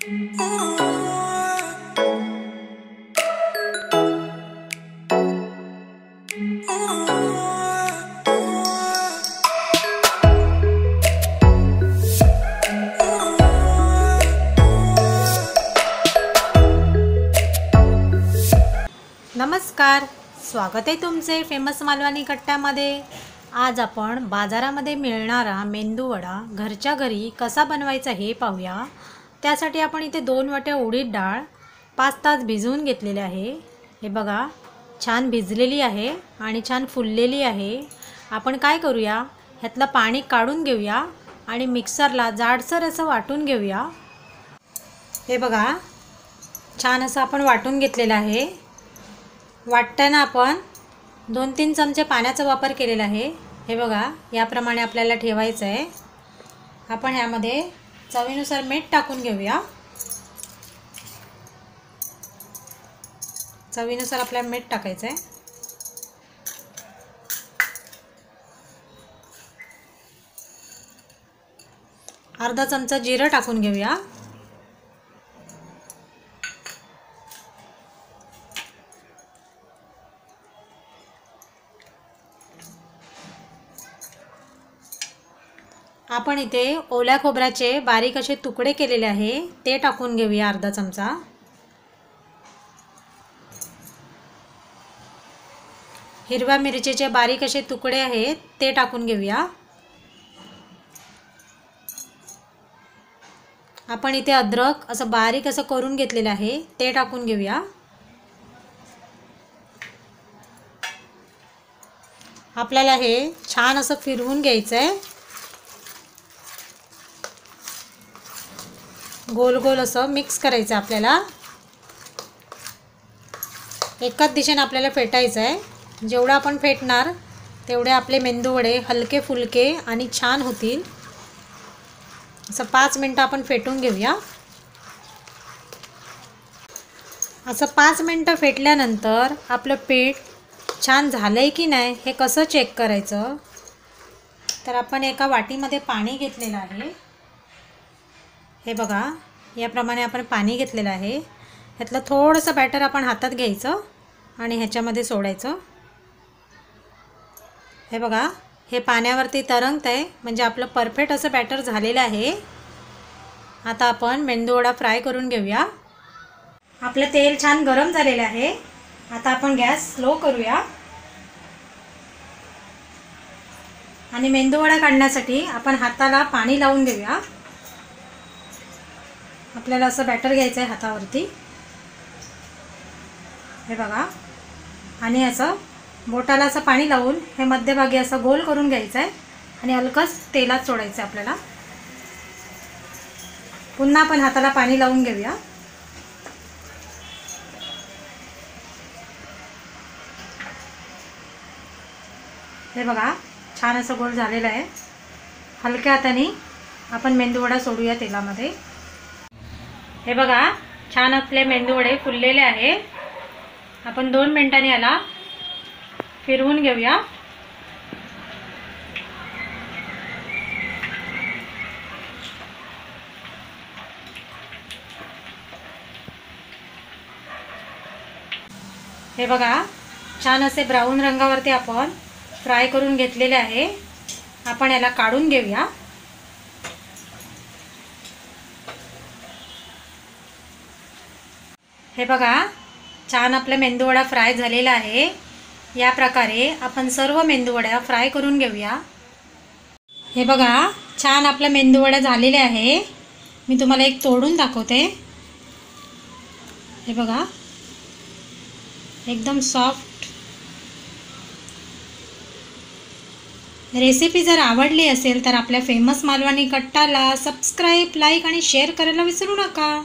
नमस्कार, स्वागत आहे तुमचे फेमस मालवणी कट्ट्यामध्ये। आज आपण बाजारामध्ये मिळणारा मेंदू वडा घरच्या घरी कसा बनवायचा हे पाहूया। त्यासाठी आपण इथे 2 वाट्या उडीद डाळ 5 तास भिजवून घेतलेली आहे। हे बघा, छान भिजलेली आहे आणि छान फुललेली आहे। आपण काय करूया, ह्यातलं पाणी काढून घेऊया आणि मिक्सरला जाडसर असं वाटून घेऊया। हे बघा, छान असं आपण वाटून घेतलेलं आहे। वाटताना आपण 2-3 चमचे पाण्याचा वापर केलेला आहे। हे बघा, याप्रमाणे आपल्याला ठेवायचं आहे। आपण यामध्ये चवीनुसार मीठ टाकून घेऊया। चवीनुसार आपल्याला मीठ टाकायचं आहे। अर्धा चमचा जिरं टाकून घेऊया। आपण इथे ओल्या खोबऱ्याचे बारीक असे तुकडे केलेले आहे, ते टाकून घेऊया अर्धा चमचा। हिरव्या मिरचीचे बारीक असे तुकडे आहेत, ते टाकून घेऊया। आपण इथे अद्रक असं बारीक असं करून घेतलेलं आहे, ते टाकून घेऊया। आपल्याला हे छान असं फिरवून घ्यायचं आहे। गोल गोल असं मिक्स करायचं आपल्याला। एकाच दिशेने आपल्याला फेटायचं आहे। जेवढं आपण फेटणार तेवढे आपले मेंदू वडे हलके फुलके आणि छान होतील। असं 5 मिनिटं आपण फेटून घेऊया। असं 5 मिनिटं फेटल्यानंतर आपलं पीठ छान झालंय की नाही हे कसं चेक करायचं, तर आपण एका वाटीमध्ये पाणी घेतलेलं आहे। हे बघा, याप्रमाणे आपण पाणी घेतलेलं आहे। ह्यातलं थोडंसं बॅटर आपण हातात घ्यायचं आणि ह्याच्यामध्ये सोडायचं। हे बघा, हे पाण्यावरती तरंगत आहे, म्हणजे आपलं परफेक्ट असं बॅटर झालेलं आहे। आता आपण मेंदू वडा फ्राय करून घेऊया। आपलं तेल छान गरम झालेलं आहे। आता आपण गॅस स्लो करूया आणि मेंदू वडा काढण्यासाठी आपण हाताला पाणी लावून घेऊया। आपल्याला असं बॅटर घ्यायचं आहे हातावरती। हे बघा, आणि असं बोटाला असं पाणी लावून हे मध्यभागी असं गोल करून घ्यायचं आहे आणि हलकंच तेलात सोडायचं आहे आपल्याला। पुन्हा आपण हाताला पाणी लावून घेऊया। हे बघा, छान असं गोल झालेलं आहे। हलक्या हाताने आपण मेंदू वडा सोडूया तेलामध्ये। हे बघा, छान आपले मेंदू वडे फुललेले आहे। आपण 2 मिनिटांनी याला फिरवून घेऊया। हे बघा, छान असे ब्राऊन रंगावरती आपण फ्राय करून घेतलेले आहे। आपण याला काढून घेऊया। हे बघा, छान आपला मेंदू वडा फ्राय झालेला आहे। या प्रकारे आपण सर्व मेंदू वड्या फ्राय करून घेऊया। हे बघा, छान आपला मेंदू वडा झालेले आहे। मी तुम्हाला एक तोडून दाखवते। हे बघा, एकदम सॉफ्ट। रेसिपी जर आवडली असेल तर आपल्या फेमस मालवणी कट्टाला सबस्क्राईब, लाईक आणि शेअर करायला विसरू नका।